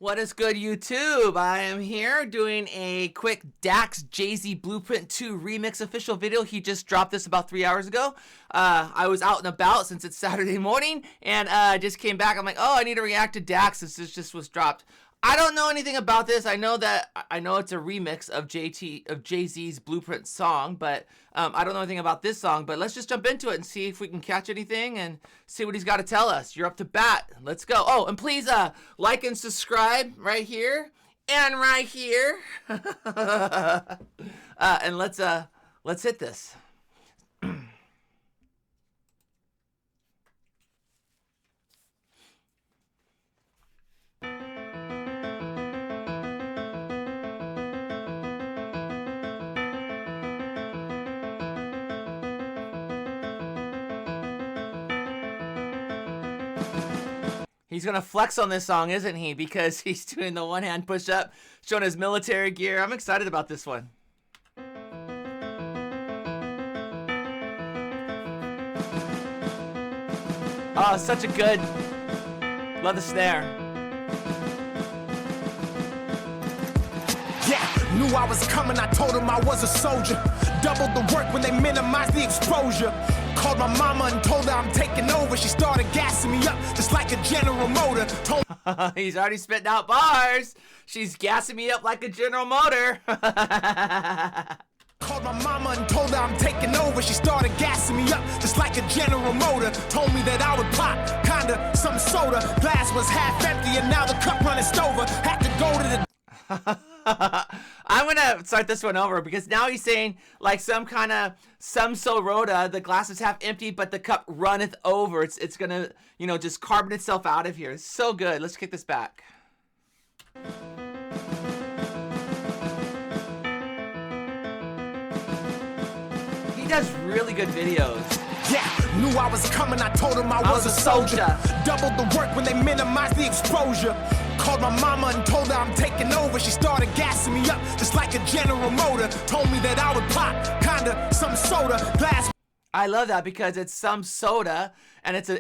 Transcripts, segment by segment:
What is good, YouTube? I am here doing a quick DAX Jay-Z Blueprint 2 remix official video. He just dropped this about 3 hours ago. I was out and about since it's Saturday morning, and just came back. I'm like, oh, I need to react to DAX since this just was dropped. I don't know anything about this. I know it's a remix of Jay-Z's Blueprint song, but I don't know anything about this song. But let's just jump into it and see if we can catch anything and see what he's got to tell us. You're up to bat. Let's go. Oh, and please like and subscribe right here and right here. And let's hit this. He's gonna flex on this song, isn't he? Because he's doing the one-hand push-up, showing his military gear. I'm excited about this one. Oh, such a good... Love the snare. Yeah, knew I was coming, I told him I was a soldier. Doubled the work when they minimized the exposure. Called my mama and told her I'm taking over. She started gassing me up just like a General Motor. He's already spitting out bars. She's gassing me up like a General Motor. Called my mama and told her I'm taking over. She started gassing me up just like a General Motor. Told me that I would pop, kinda, some soda. Glass was half empty and now the cup running over. Had to go to the... I'm gonna start this one over because now he's saying like some soda, the glass is half empty but the cup runneth over. It's gonna, you know, just carbon itself out of here. It's so good. Let's kick this back. He does really good videos. Yeah, knew I was coming, I told him I was a soldier. Doubled the work when they minimized the exposure. Called my mama and told her I'm taking over. She started gassing me up just like a General Motor. Told me that I would pop, kinda, some soda. Glass. I love that because it's some soda, and it's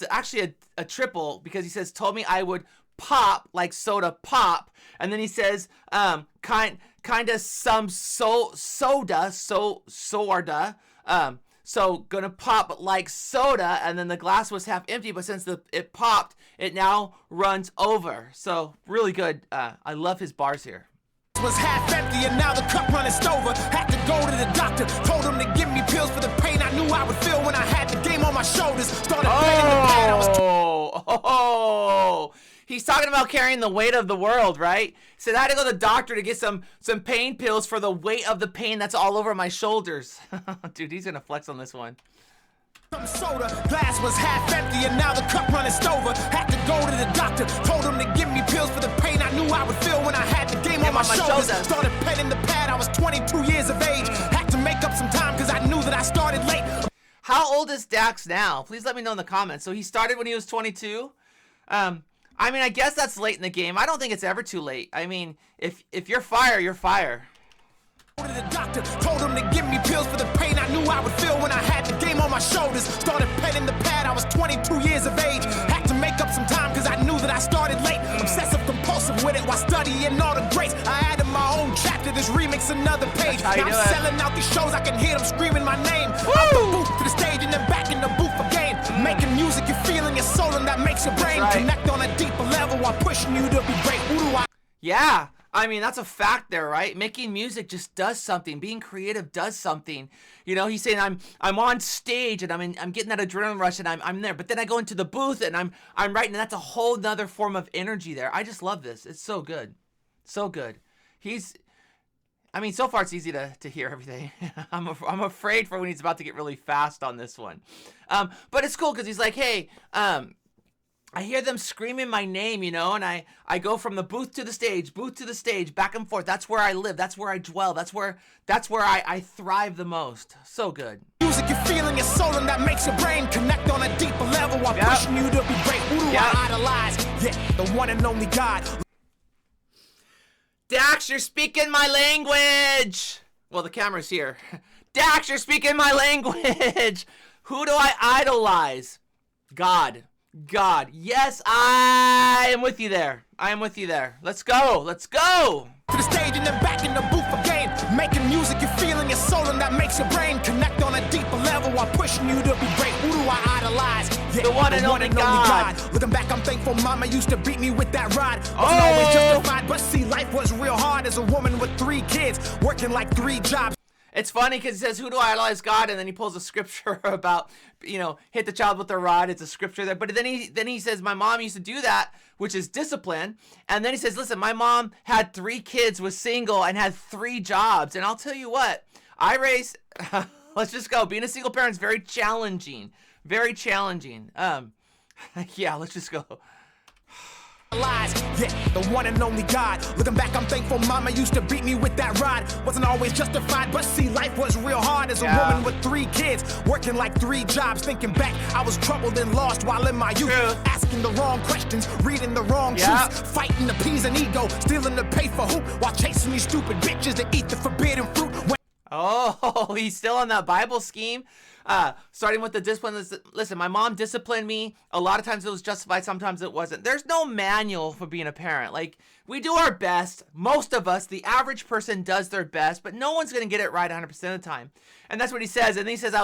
actually a triple because he says told me I would pop like soda pop, and then he says kinda some soda. So gonna pop like soda, and then the glass was half empty, but since it popped, it now runs over. So really good. I love his bars here. Was half empty and now the cup running over. Had to go to the doctor, told him to give me pills for the pain I knew I would feel when I had the game on my shoulders. Started playing the pad. Oh, he's talking about carrying the weight of the world, right? He said I had to go to the doctor to get some pain pills for the weight of the pain that's all over my shoulders. Dude, he's gonna flex on this one. Some soda, glass was half empty and now the cup running over. Had to go to the doctor, told him to give me pills for the pain I knew I would feel when I had the game on my shoulders. Started petting the pad, I was 22 years of age. Had to make up some time because I knew that I started late. How old is Dax now? Please let me know in the comments. So he started when he was 22? I mean, I guess that's late in the game. I don't think it's ever too late. I mean, if you're fire, you're fire. To the doctor, told him to give me pills for the pain I knew I would feel when I had the game on my shoulders. Started petting the pad, I was 22 years of age. Had to make up some time because I knew that I started late. Obsessive compulsive with it while studying all the greats. I added my own chapter, this remix another page. Now I'm selling out these shows, I can hear them screaming my name. Out the booth to the stage and then back in the booth again. Making music, you're feeling your soul and that makes your brain connect on a deeper level while pushing you to be great. Who do I... Yeah. I mean, that's a fact there, right? Making music just does something. Being creative does something. You know, he's saying I'm on stage and I'm getting that adrenaline rush and I'm there. But then I go into the booth and I'm writing, and that's a whole nother form of energy there. I just love this. It's so good. So good. I mean, so far it's easy to hear everything. I'm afraid for when he's about to get really fast on this one. But it's cool because he's like, hey, I hear them screaming my name, you know, and I go from the booth to the stage, back and forth. That's where I live. That's where I dwell. That's where I thrive the most. So good. Music, you're feeling your soul and that makes your brain connect on a deeper level while pushing you to be great. Who do I idolize? Yeah, the one and only God. Dax, you're speaking my language. Well, the camera's here. Dax, you're speaking my language. Who do I idolize? God. God. Yes, I am with you there. I am with you there. Let's go. Let's go. To the stage and then back in the booth again. Making music, you're feeling your soul, and that makes your brain connect on a deeper level while pushing you to be great. Who do I idolize? Yeah, The one and only God. Looking back, I'm thankful mama used to beat me with that rod. Wasn't always justified, but see, life was real hard as a woman with 3 kids, working like 3 jobs. It's funny because he says, who do I idolize? God, and then he pulls a scripture about, hit the child with the rod. It's a scripture there. But then he says, my mom used to do that, which is discipline. And then he says, listen, my mom had 3 kids, was single, and had 3 jobs. And I'll tell you what, let's just go. Being a single parent is very challenging. Very challenging. Yeah, let's just go. Lies, yeah, the one and only God. Looking back, I'm thankful mama used to beat me with that rod. Wasn't always justified, but see, life was real hard as a woman with 3 kids, working like 3 jobs. Thinking back, I was troubled and lost while in my youth. Asking the wrong questions, reading the wrong truths, fighting to appease an ego, stealing to pay for hoop, while chasing these stupid bitches to eat the forbidden fruit. Oh, he's still on that Bible scheme. Starting with the discipline. Listen, my mom disciplined me. A lot of times it was justified. Sometimes it wasn't. There's no manual for being a parent. Like, we do our best. Most of us, the average person does their best, but no one's going to get it right 100% of the time. And that's what he says. And then he says,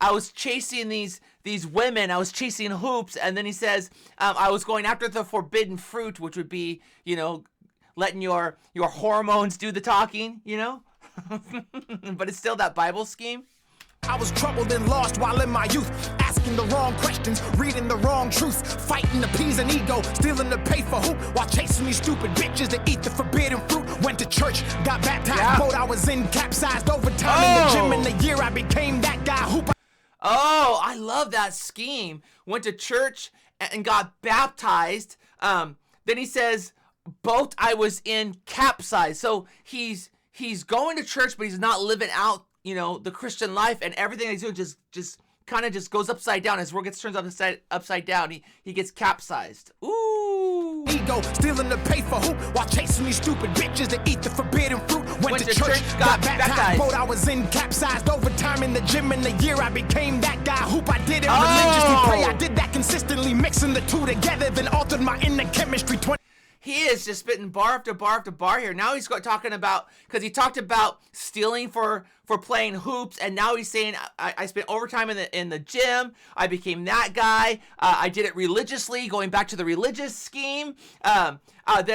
I was chasing these women. I was chasing hoops. And then he says, I was going after the forbidden fruit, which would be, letting your hormones do the talking, but it's still that Bible scheme. I was troubled and lost while in my youth, asking the wrong questions, reading the wrong truths, fighting to appease an ego, stealing to pay for hoop, while chasing these stupid bitches to eat the forbidden fruit. Went to church, got baptized, boat I was in, capsized overtime in the gym. In the year I became that guy who... Oh, I love that scheme. Went to church and got baptized. Then he says, boat I was in, capsized. So he's going to church, but he's not living out the Christian life, and everything he's doing just kind of just goes upside down. His world gets turned upside down. He gets capsized. Ooh. Ego, stealing to pay for hoop, while chasing these stupid bitches to eat the forbidden fruit. Went to church, got baptized. Boat I was in, capsized overtime in the gym. In the year I became that guy. Hoop I did it religiously. Pray I did that consistently, mixing the 2 together, then altered my inner chemistry. He is just spitting bar after bar after bar here. Now he's talking about, because he talked about stealing for playing hoops, and now he's saying, I spent overtime in the gym. I became that guy. I did it religiously, going back to the religious scheme. Then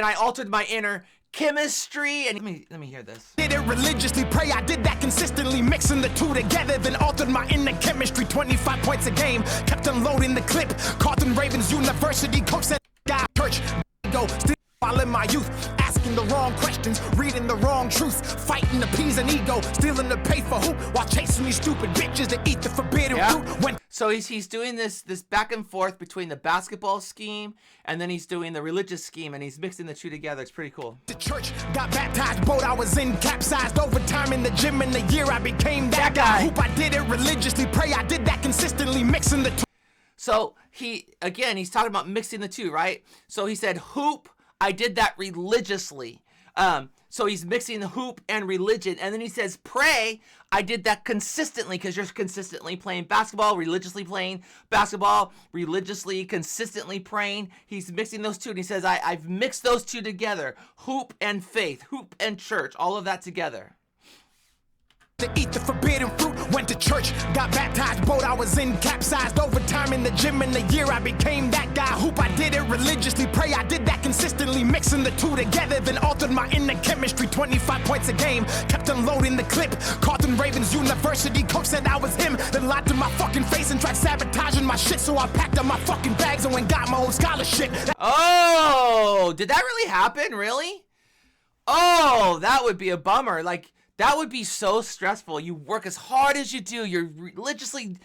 I altered my inner chemistry, and let me hear this. Did it religiously, pray I did that consistently, mixing the 2 together, then altered my inner chemistry. 25 points a game, kept unloading the clip. Carlton Ravens University coach said, guy, church, go, still while in my youth, asking the wrong questions, reading the wrong truths, fighting to appease an ego, stealing to pay for hoop, while chasing these stupid bitches to eat the forbidden fruit. So he's doing this back and forth between the basketball scheme and then he's doing the religious scheme, and he's mixing the 2 together. It's pretty cool. The church, got baptized, boat I was in, capsized overtime in the gym. In the year I became that guy. Hoop I did it religiously, pray I did that consistently, mixing the 2. So he's talking about mixing the 2, right? So he said hoop, I did that religiously. So he's mixing the hoop and religion. And then he says, pray, I did that consistently, because you're consistently playing basketball, religiously playing basketball, religiously, consistently praying. He's mixing those 2. And he says, I've mixed those 2 together. Hoop and faith, hoop and church, all of that together. To eat the forbidden fruit, went to church, got baptized, boat I was in, capsized overtime in the gym. In the year I became that guy. Hoop I did it religiously, pray I did that consistently, mixing the 2 together, then altered my inner chemistry. 25 points a game, kept unloading the clip. Carlton Ravens University coach said I was him, then lied to my fucking face and tried sabotaging my shit. So I packed up my fucking bags and went got my own scholarship. Oh, did that really happen? Really? Oh, that would be a bummer. Like, that would be so stressful. You work as hard as you do. You're religiously,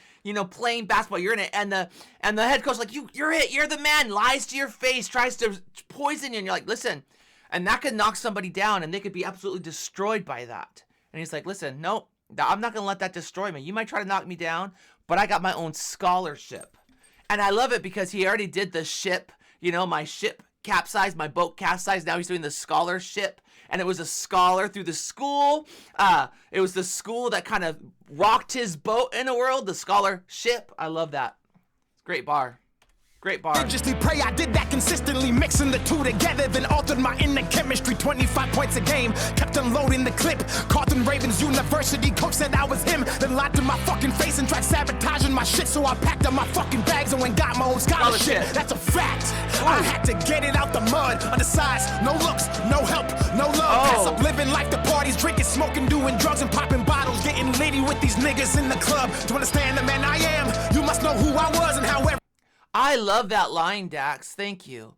playing basketball. You're in it, and the head coach like you're it. You're the man. Lies to your face, tries to poison you, and you're like, listen, and that could knock somebody down, and they could be absolutely destroyed by that. And he's like, listen, no, I'm not gonna let that destroy me. You might try to knock me down, but I got my own scholarship, and I love it because he already did the ship. My ship capsized, my boat capsized. Now he's doing the scholarship. And it was a scholar through the school. It was the school that kind of rocked his boat in a world, the scholarship. I love that. It's a great bar. Great bar. Religiously pray I did that consistently, mixing the two together, then altered my inner chemistry. 25 points a game, kept unloading the clip. Carlton Ravens University coach said I was him, then lied to my fucking face and tried sabotaging my shit. So I packed up my fucking bags and went got my own scholarship. That's a fact. I had to get it out the mud. Undersized, no looks, no help, no love. Pass up living life, the parties, drinking, smoking, doing drugs and popping bottles, getting litty with these niggas in the club. To understand the man I am, you must know who I was and how. I love that line, Dax. Thank you.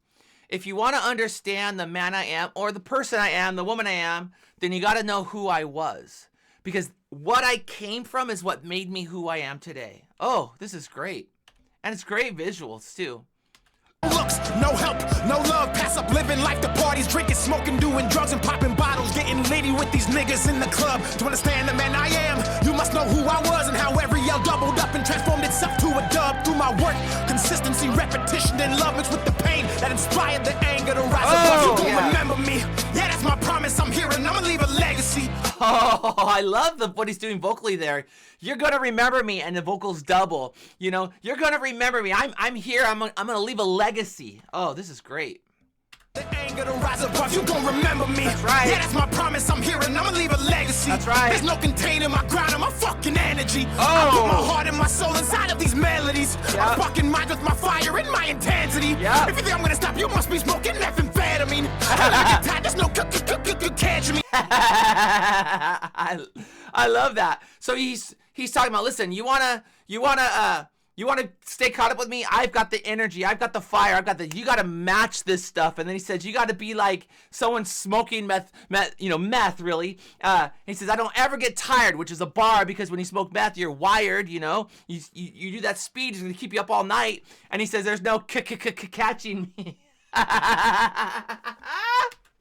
If you want to understand the man I am, or the person I am, the woman I am, then you got to know who I was. Because what I came from is what made me who I am today. Oh, this is great. And it's great visuals, too. Looks, no help, no love, pass up living life, the parties, drinking, smoking, doing drugs and popping bottles, getting litty with these niggas in the club. To understand the man I am, you must know who I was and how every yell doubled up and transformed itself to a dub. Through my work, consistency, repetition, and love mixed with the pain that inspired the anger to rise above. You gon' remember me. Yeah, that's my promise. I'm here and I'ma leave a legacy. Oh, I love what he's doing vocally there. You're gonna remember me, and the vocals double. You know, you're gonna remember me. I'm here. I'm gonna leave a legacy. Oh, this is great. The anger to rise above, you gon' remember me. That's right. Yeah, that's my promise. I'm here and I'ma leave a legacy. That's right. There's no containing my ground and my fucking energy. Oh. I put my heart and my soul inside of these melodies. Yep. I fucking mind with my fire and my intensity. Yep. If you think I'm gonna stop, you must be smoking methamphetamine. I get tired, there's no catching me. I love that. So he's talking about, listen, you wanna stay caught up with me? I've got the energy, I've got the fire, you gotta match this stuff. And then he says, you gotta be like someone smoking meth, really. He says, I don't ever get tired, which is a bar, because when you smoke meth, you're wired, you do that speed, it's gonna keep you up all night. And he says, there's no catching me.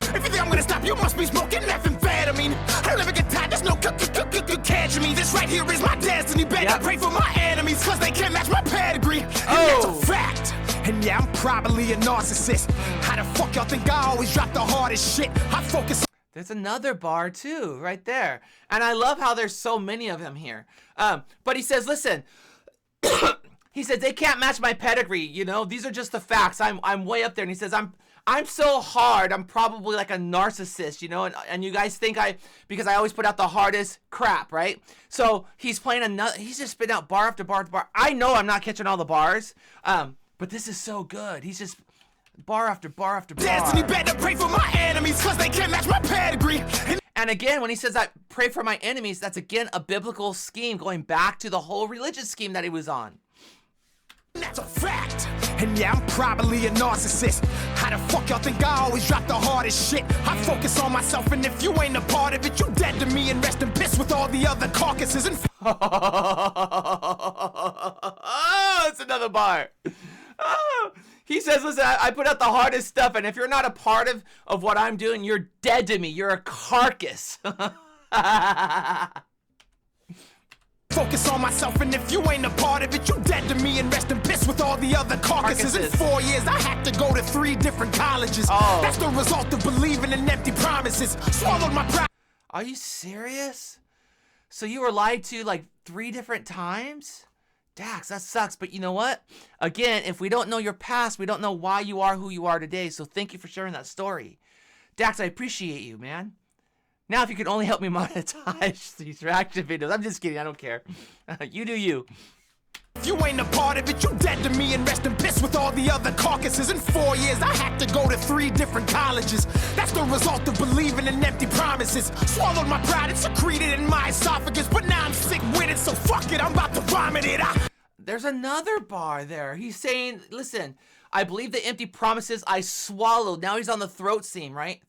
If you think I'm gonna stop, you must be smoking methamphetamine. I don't ever get tired, there's no catching me. This right here is my destiny. Better pray for my enemies, cause they can't match my pedigree. And that's a fact. And yeah, I'm probably a narcissist. How the fuck y'all think I always drop the hardest shit? I focus. There's another bar too, right there. And I love how there's so many of them here. But he says, listen, he says, they can't match my pedigree, these are just the facts. I'm way up there. And he says, I'm so hard, I'm probably like a narcissist, and you guys think because I always put out the hardest crap, right? So he's he's just spitting out bar after bar after bar. I know I'm not catching all the bars, but this is so good. He's just bar after bar after bar. Destiny, better pray for my enemies, cause they can't match my pedigree. And again, when he says I pray for my enemies, that's again a biblical scheme, going back to the whole religious scheme that he was on. That's a fact. And yeah, I'm probably a narcissist. How the fuck y'all think I always drop the hardest shit? I focus on myself, and if you ain't a part of it, you dead to me and rest in piss with all the other carcasses and oh, it's another bar. Oh. He says, listen, I put out the hardest stuff, and if you're not a part of what I'm doing, you're dead to me. You're a carcass. Focus on myself, and if you ain't a part of it, you dead to me and rest in piss with all the other carcasses. In 4 years, I had to go to 3 different colleges. That's the result of believing in empty promises. Swallowed my pride. Are you serious? So you were lied to like 3 different times? Dax, that sucks. But you know what? Again, if we don't know your past, we don't know why you are who you are today. So thank you for sharing that story. Dax, I appreciate you, man. Now, if you could only help me monetize these reaction videos. I'm just kidding. I don't care. You do you. If you ain't a part of it, you dead to me and rest in piss with all the other carcasses. In 4 years, I had to go to 3 different colleges. That's the result of believing in empty promises. Swallowed my pride and secreted in my esophagus. But now I'm sick with it, so fuck it, I'm about to vomit it. There's another bar there. He's saying, listen, I believe the empty promises I swallowed. Now he's on the throat scheme, right?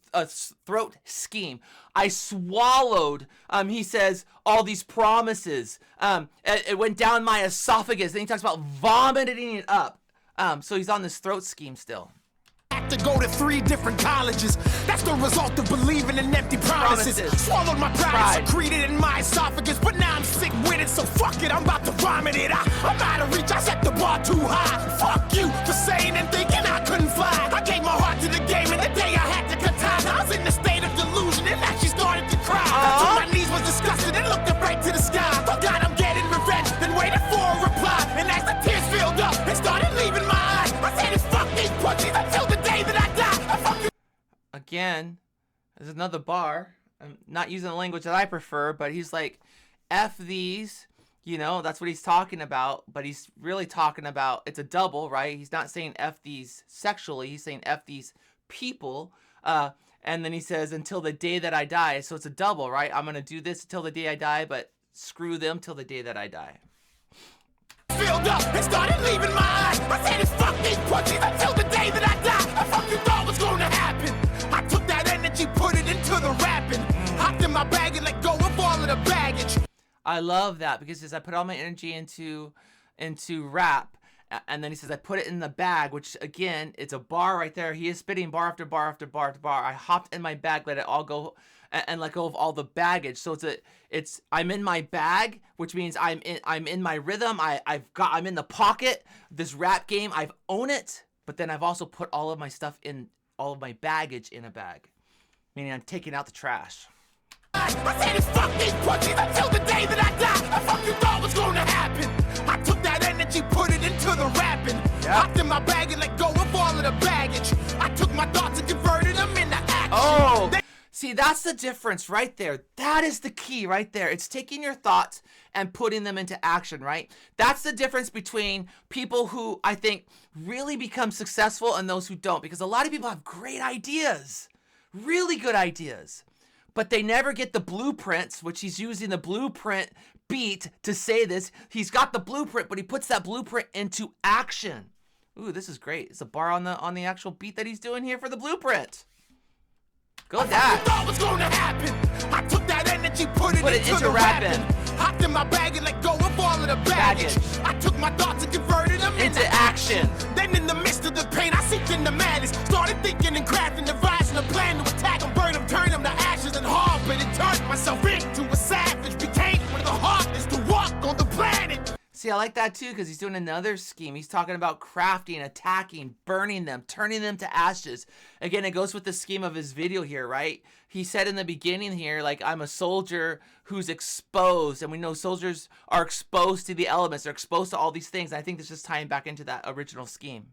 Throat scheme. I swallowed, he says, all these promises. It went down my esophagus. Then he talks about vomiting it up. So he's on this throat scheme still. To go to 3 different colleges. That's the result of believing in empty promises. Swallowed my pride, secreted in my esophagus. But now I'm sick with it, so fuck it, I'm about to vomit it. I'm out of reach, I set the bar too high. Fuck you for saying and thinking I couldn't fly. I gave my heart to the game, and the day I had to cut ties, I was in a state of delusion and actually started to cry. To my knees was disgusted and looked up right to the sky. Oh God, I'm getting revenge, then waited for a reply. And as the tears filled up and started leaving my eyes, I again, there's another bar. I'm not using the language that I prefer, but he's like, F these, you know, that's what he's talking about. But he's really talking about, it's a double, right? He's not saying F these sexually. He's saying F these people. And then he says, until the day that I die. So it's a double, right? I'm going to do this until the day I die, but screw them till the day that I die. Filled up and started leaving my eyes. I said, it's fuck these pussies until the day that I die. I fuck you thought was going to happen. I took that energy, put it into the rapping. Hopped in my bag and let go of all of the baggage. I love that because he says I put all my energy into rap, and then he says I put it in the bag, which again, it's a bar right there. He is spitting bar after bar after bar after bar. I hopped in my bag, let it all go, and let go of all the baggage. So it's I'm in my bag, which means I'm in my rhythm. I'm in the pocket. This rap game, I've own it, but then I've also put all of my stuff in, all of my baggage in a bag, meaning I'm taking out the trash. I said, it's fuck these pussies until the day that I die. I fuck you thought was going to happen. I took that energy, put it into the rapping. Hopped in my bag and let go of all of the baggage. I took my thoughts and converted them into action. Oh, see, that's the difference right there. That is the key right there. It's taking your thoughts and putting them into action, right? That's the difference between people who I think really become successful and those who don't. Because a lot of people have great ideas, really good ideas, but they never get the blueprints, which he's using the blueprint beat to say this. He's got the blueprint, but he puts that blueprint into action. Ooh, this is great. It's a bar on the actual beat that he's doing here for the blueprint. Go that. I thought was going to happen. I took that energy, put it into the rapping. Hopped in my bag and let go of all of the baggage. I took my thoughts and converted them into action. Then in the midst of the pain, I seeped into madness. Started thinking and crafting, devising a plan to attack them, burn them, turn them to ashes and harm. But it turned myself into a savage. Became one of the hardest to walk on the planet. See, I like that too because he's doing another scheme. He's talking about crafting, attacking, burning them, turning them to ashes. Again, it goes with the scheme of his video here, right? He said in the beginning here, like, I'm a soldier who's exposed. And we know soldiers are exposed to the elements. They're exposed to all these things. And I think this is tying back into that original scheme.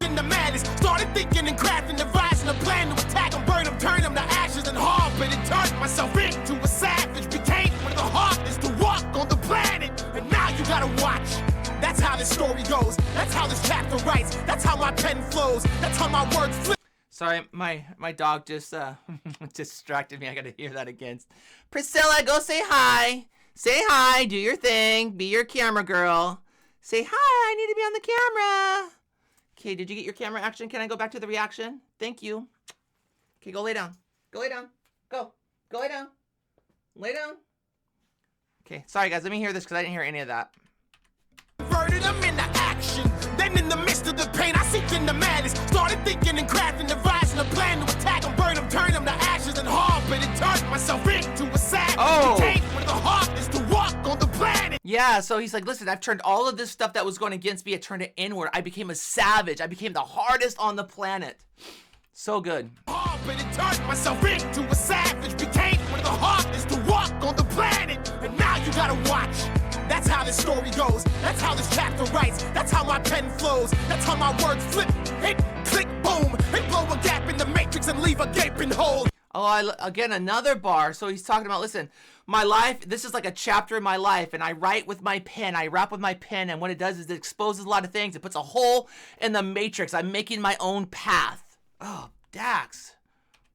In the madness, started thinking and crafting, devising a plan to attack them, burn them, turn them to ashes and harm. But it turned myself into a savage. Became one of the hardest to walk on the planet. And now you gotta watch. That's how this story goes. That's how this chapter writes. That's how my pen flows. That's how my words flip. Sorry, my dog just distracted me. I gotta hear that again. Priscilla, go say hi. Say hi. Do your thing. Be your camera girl. Say hi. I need to be on the camera. Okay, did you get your camera action? Can I go back to the reaction? Thank you. Okay, go lay down. Go lay down. Go. Go lay down. Lay down. Okay, sorry guys. Let me hear this because I didn't hear any of that. Converted them into action. Then in the midst of the pain, I seeped into madness. Started thinking and crafting, devising a plan to attack them, burn them, turn them to ashes and harm. But it turned myself into a savage. Oh. Became one of the hardest to walk on the planet. Yeah, so he's like, listen, I've turned all of this stuff that was going against me, I turned it inward. I became a savage. I became the hardest on the planet. So good. But it turned myself into a savage. Became one of the hardest to walk on the planet. And now you gotta watch. That's how this story goes. That's how this chapter writes. That's how my pen flows. That's how my words flip. Hit, click, boom. And blow a gap in the matrix and leave a gaping hole. Oh, again, another bar. So he's talking about, listen, my life, this is like a chapter in my life, and I write with my pen. I rap with my pen, and what it does is it exposes a lot of things. It puts a hole in the matrix. I'm making my own path. Oh, DAX.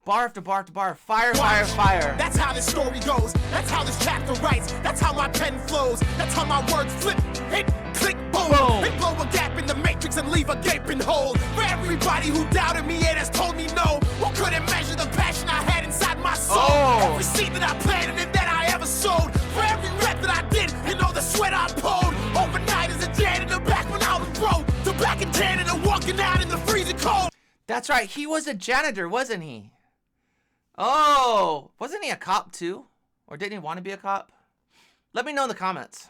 Bar after bar after bar. Fire, fire, fire. That's how this story goes. That's how this chapter writes. That's how my pen flows. That's how my words flip. Hit, click, boom. And blow a gap in the matrix and leave a gaping hole. For everybody who doubted me and has told me no, who couldn't measure the passion I had inside my soul. Every seed that I planted and that I ever sowed. For every rep that I did and all the sweat I poured. Overnight as a janitor back when I was broke. To back in Canada walking out in the freezing cold. That's right. He was a janitor, wasn't he? Oh, wasn't he a cop too? Or didn't he want to be a cop? Let me know in the comments.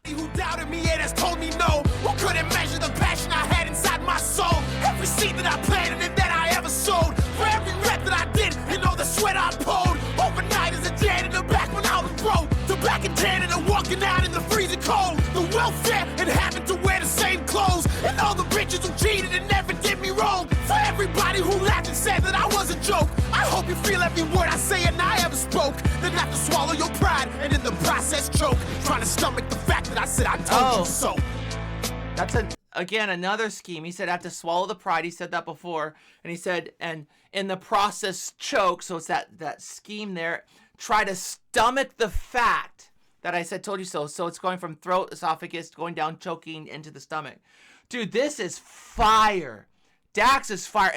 Who doubted me and has told me no, who couldn't measure the passion I had inside my soul. Every seed that I planted and that I ever sowed. For every rep that I did and all the sweat I poured. Overnight as a janitor back when I was broke. To back in Canada walking out in the freezing cold. The welfare and having to wear the same clothes. And all the bitches who cheated and never did me wrong. For every everybody who laughed and said that I was a joke. I hope you feel every word I say and I ever spoke. Then have to swallow your pride and in the process choke. Trying to stomach the fact that I said I told you so. That's again another scheme. He said I have to swallow the pride. He said that before. And he said, and in the process choke. So it's that scheme there. Try to stomach the fact that I said told you so. So it's going from throat, esophagus, going down, choking into the stomach. Dude, this is fire. Dax is fire.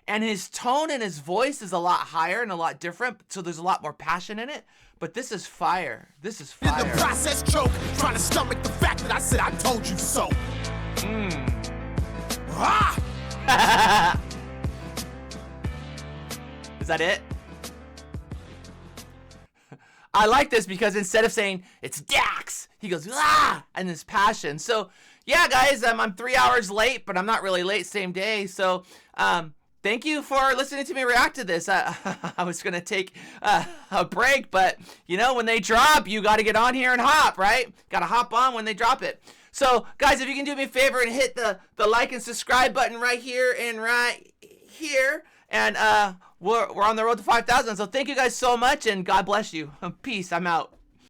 And his tone and his voice is a lot higher and a lot different. So there's a lot more passion in it. But this is fire. This is fire. In the process choke, trying to stomach the fact that I said I told you so. Ah! Is that it? I like this because instead of saying it's Dax, he goes ah, and this passion. So yeah, guys, I'm 3 hours late, but I'm not really late. Same day. So thank you for listening to me react to this. I was gonna take a break, but you know when they drop, you got to get on here and hop, right? Got to hop on when they drop it. So guys, if you can do me a favor and hit the like and subscribe button right here and right here, and we're on the road to 5,000. So thank you guys so much, and God bless you. Peace. I'm out.